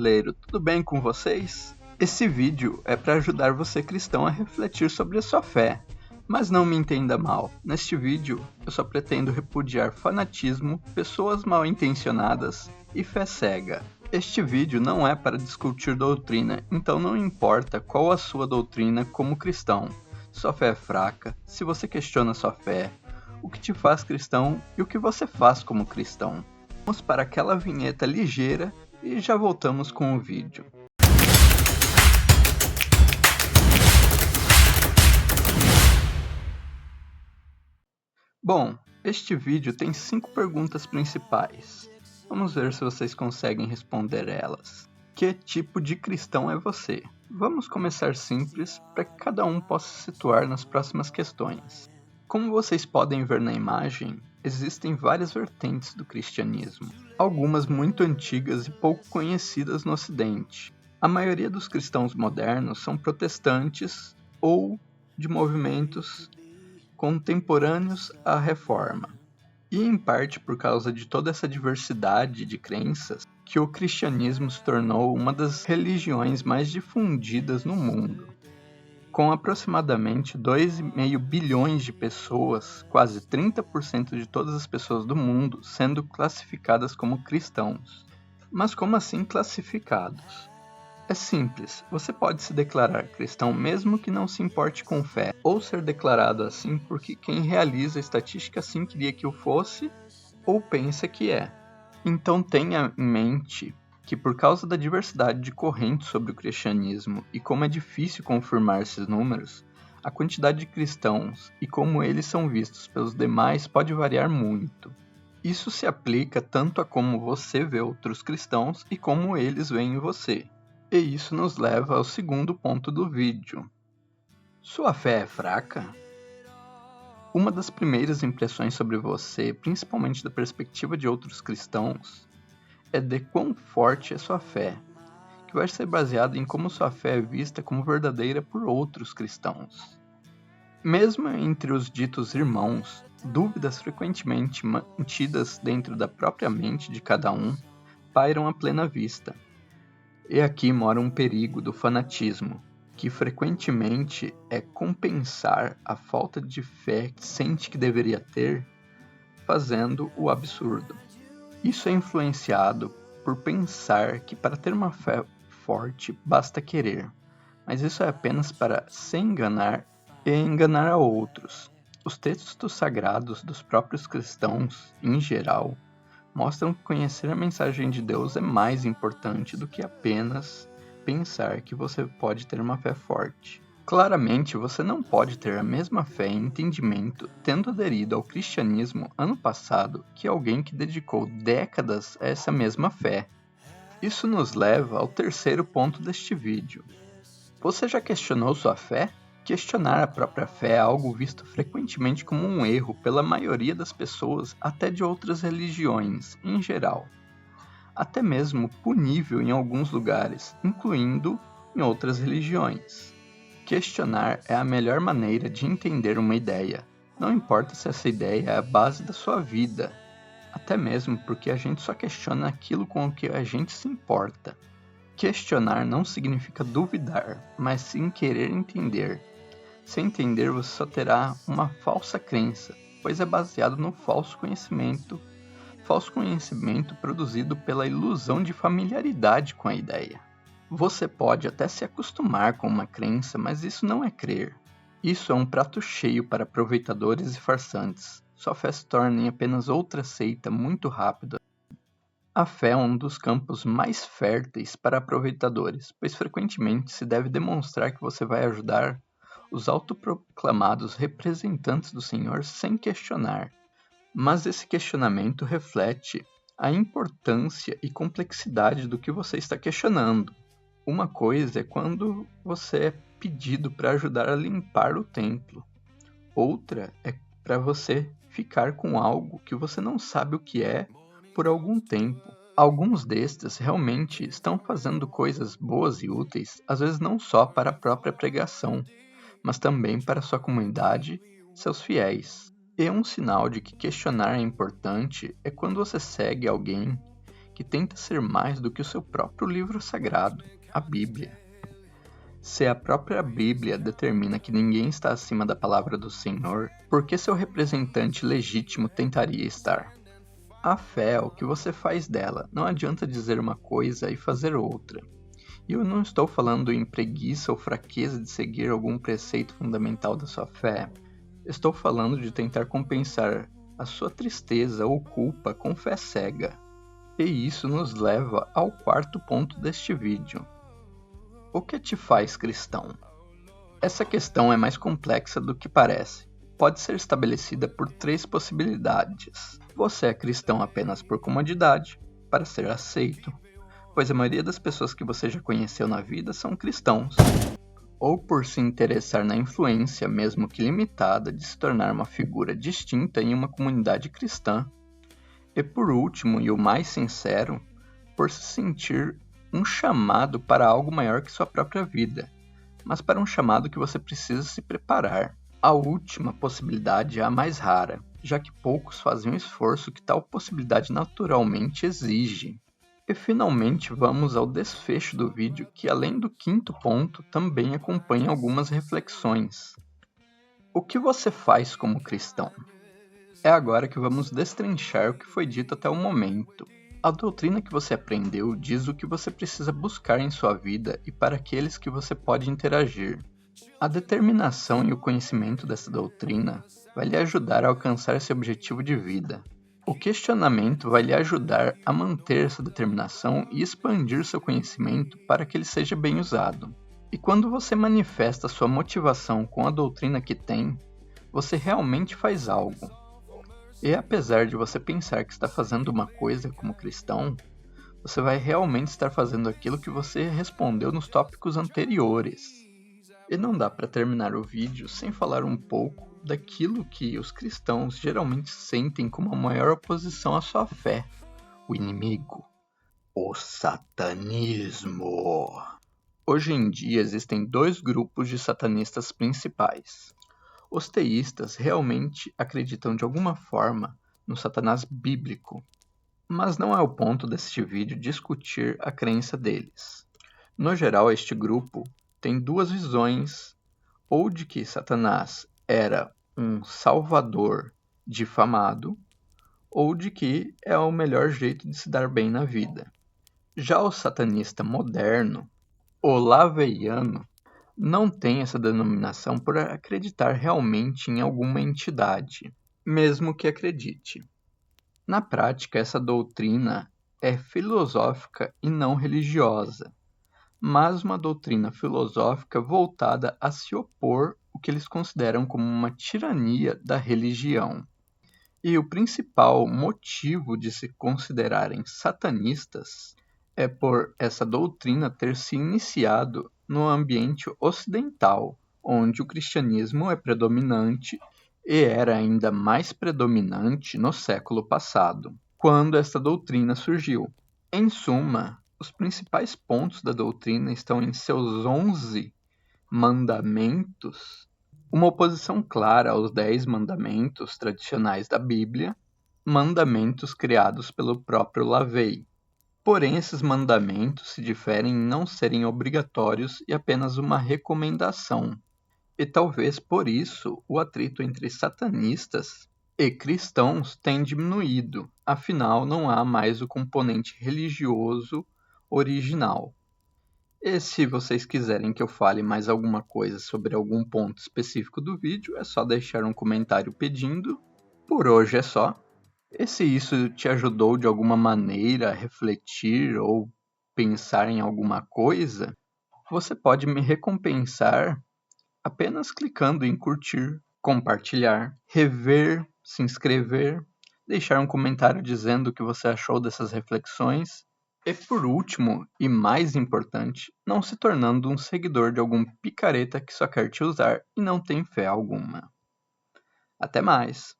Brasileiro, tudo bem com vocês? Esse vídeo é para ajudar você cristão a refletir sobre a sua fé, mas não me entenda mal, neste vídeo eu só pretendo repudiar fanatismo, pessoas mal intencionadas e fé cega. Este vídeo não é para discutir doutrina, então não importa qual a sua doutrina como cristão. Sua fé é fraca, se você questiona sua fé, o que te faz cristão e o que você faz como cristão. Vamos para aquela vinheta ligeira e já voltamos com o vídeo. Bom, este vídeo tem 5 perguntas principais. Vamos ver se vocês conseguem responder elas. Que tipo de cristão é você? Vamos começar simples para que cada um possa se situar nas próximas questões. Como vocês podem ver na imagem, existem várias vertentes do cristianismo, algumas muito antigas e pouco conhecidas no Ocidente. A maioria dos cristãos modernos são protestantes ou de movimentos contemporâneos à Reforma. E em parte por causa de toda essa diversidade de crenças, que o cristianismo se tornou uma das religiões mais difundidas no mundo. Com aproximadamente 2,5 bilhões de pessoas, quase 30% de todas as pessoas do mundo sendo classificadas como cristãos. Mas como assim classificados? É simples, você pode se declarar cristão mesmo que não se importe com fé, ou ser declarado assim porque quem realiza a estatística assim queria que o fosse, ou pensa que é. Então tenha em mente que por causa da diversidade de correntes sobre o cristianismo e como é difícil confirmar esses números, a quantidade de cristãos e como eles são vistos pelos demais pode variar muito. Isso se aplica tanto a como você vê outros cristãos e como eles veem você. E isso nos leva ao segundo ponto do vídeo. Sua fé é fraca? Uma das primeiras impressões sobre você, principalmente da perspectiva de outros cristãos, é de quão forte é sua fé, que vai ser baseado em como sua fé é vista como verdadeira por outros cristãos. Mesmo entre os ditos irmãos, dúvidas frequentemente mantidas dentro da própria mente de cada um pairam à plena vista. E aqui mora um perigo do fanatismo, que frequentemente é compensar a falta de fé que sente que deveria ter, fazendo o absurdo. Isso é influenciado por pensar que para ter uma fé forte basta querer, mas isso é apenas para se enganar e enganar a outros. Os textos sagrados dos próprios cristãos, em geral, mostram que conhecer a mensagem de Deus é mais importante do que apenas pensar que você pode ter uma fé forte. Claramente, você não pode ter a mesma fé e entendimento tendo aderido ao cristianismo ano passado que alguém que dedicou décadas a essa mesma fé. Isso nos leva ao terceiro ponto deste vídeo. Você já questionou sua fé? Questionar a própria fé é algo visto frequentemente como um erro pela maioria das pessoas, até de outras religiões, em geral. Até mesmo punível em alguns lugares, incluindo em outras religiões. Questionar é a melhor maneira de entender uma ideia, não importa se essa ideia é a base da sua vida, até mesmo porque a gente só questiona aquilo com o que a gente se importa. Questionar não significa duvidar, mas sim querer entender. Sem entender, você só terá uma falsa crença, pois é baseado no falso conhecimento produzido pela ilusão de familiaridade com a ideia. Você pode até se acostumar com uma crença, mas isso não é crer. Isso é um prato cheio para aproveitadores e farsantes. Sua fé se torna em apenas outra seita muito rápida. A fé é um dos campos mais férteis para aproveitadores, pois frequentemente se deve demonstrar que você vai ajudar os autoproclamados representantes do Senhor sem questionar. Mas esse questionamento reflete a importância e complexidade do que você está questionando. Uma coisa é quando você é pedido para ajudar a limpar o templo. Outra é para você ficar com algo que você não sabe o que é por algum tempo. Alguns destes realmente estão fazendo coisas boas e úteis, às vezes não só para a própria pregação, mas também para sua comunidade, seus fiéis. E um sinal de que questionar é importante é quando você segue alguém que tenta ser mais do que o seu próprio livro sagrado, a Bíblia. Se a própria Bíblia determina que ninguém está acima da palavra do Senhor, por que seu representante legítimo tentaria estar? A fé é o que você faz dela, não adianta dizer uma coisa e fazer outra. E eu não estou falando em preguiça ou fraqueza de seguir algum preceito fundamental da sua fé. Estou falando de tentar compensar a sua tristeza ou culpa com fé cega. E isso nos leva ao quarto ponto deste vídeo. O que te faz cristão? Essa questão é mais complexa do que parece. Pode ser estabelecida por 3 possibilidades. Você é cristão apenas por comodidade, para ser aceito, pois a maioria das pessoas que você já conheceu na vida são cristãos, ou por se interessar na influência, mesmo que limitada, de se tornar uma figura distinta em uma comunidade cristã, e por último, e o mais sincero, por se sentir um chamado para algo maior que sua própria vida, mas para um chamado que você precisa se preparar. A última possibilidade é a mais rara, já que poucos fazem o esforço que tal possibilidade naturalmente exige. E finalmente vamos ao desfecho do vídeo, que além do quinto ponto, também acompanha algumas reflexões. O que você faz como cristão? É agora que vamos destrinchar o que foi dito até o momento. A doutrina que você aprendeu diz o que você precisa buscar em sua vida e para aqueles que você pode interagir. A determinação e o conhecimento dessa doutrina vai lhe ajudar a alcançar esse objetivo de vida. O questionamento vai lhe ajudar a manter essa determinação e expandir seu conhecimento para que ele seja bem usado. E quando você manifesta sua motivação com a doutrina que tem, você realmente faz algo. E apesar de você pensar que está fazendo uma coisa como cristão, você vai realmente estar fazendo aquilo que você respondeu nos tópicos anteriores. E não dá para terminar o vídeo sem falar um pouco daquilo que os cristãos geralmente sentem como a maior oposição à sua fé, o inimigo, o satanismo. Hoje em dia existem 2 grupos de satanistas principais. Os teístas realmente acreditam de alguma forma no Satanás bíblico, mas não é o ponto deste vídeo discutir a crença deles. No geral, este grupo tem 2 visões, ou de que Satanás era um salvador difamado, ou de que é o melhor jeito de se dar bem na vida. Já o satanista moderno, o laveiano, não tem essa denominação por acreditar realmente em alguma entidade, mesmo que acredite. Na prática, essa doutrina é filosófica e não religiosa, mas uma doutrina filosófica voltada a se opor ao que eles consideram como uma tirania da religião. E o principal motivo de se considerarem satanistas é por essa doutrina ter se iniciado no ambiente ocidental, onde o cristianismo é predominante e era ainda mais predominante no século passado, quando esta doutrina surgiu. Em suma, os principais pontos da doutrina estão em seus 11 mandamentos, uma oposição clara aos 10 mandamentos tradicionais da Bíblia, mandamentos criados pelo próprio Lavey. Porém, esses mandamentos se diferem em não serem obrigatórios e apenas uma recomendação. E talvez por isso o atrito entre satanistas e cristãos tem diminuído, afinal não há mais o componente religioso original. E se vocês quiserem que eu fale mais alguma coisa sobre algum ponto específico do vídeo, é só deixar um comentário pedindo. Por hoje é só. E se isso te ajudou de alguma maneira a refletir ou pensar em alguma coisa, você pode me recompensar apenas clicando em curtir, compartilhar, rever, se inscrever, deixar um comentário dizendo o que você achou dessas reflexões e, por último, e mais importante, não se tornando um seguidor de algum picareta que só quer te usar e não tem fé alguma. Até mais!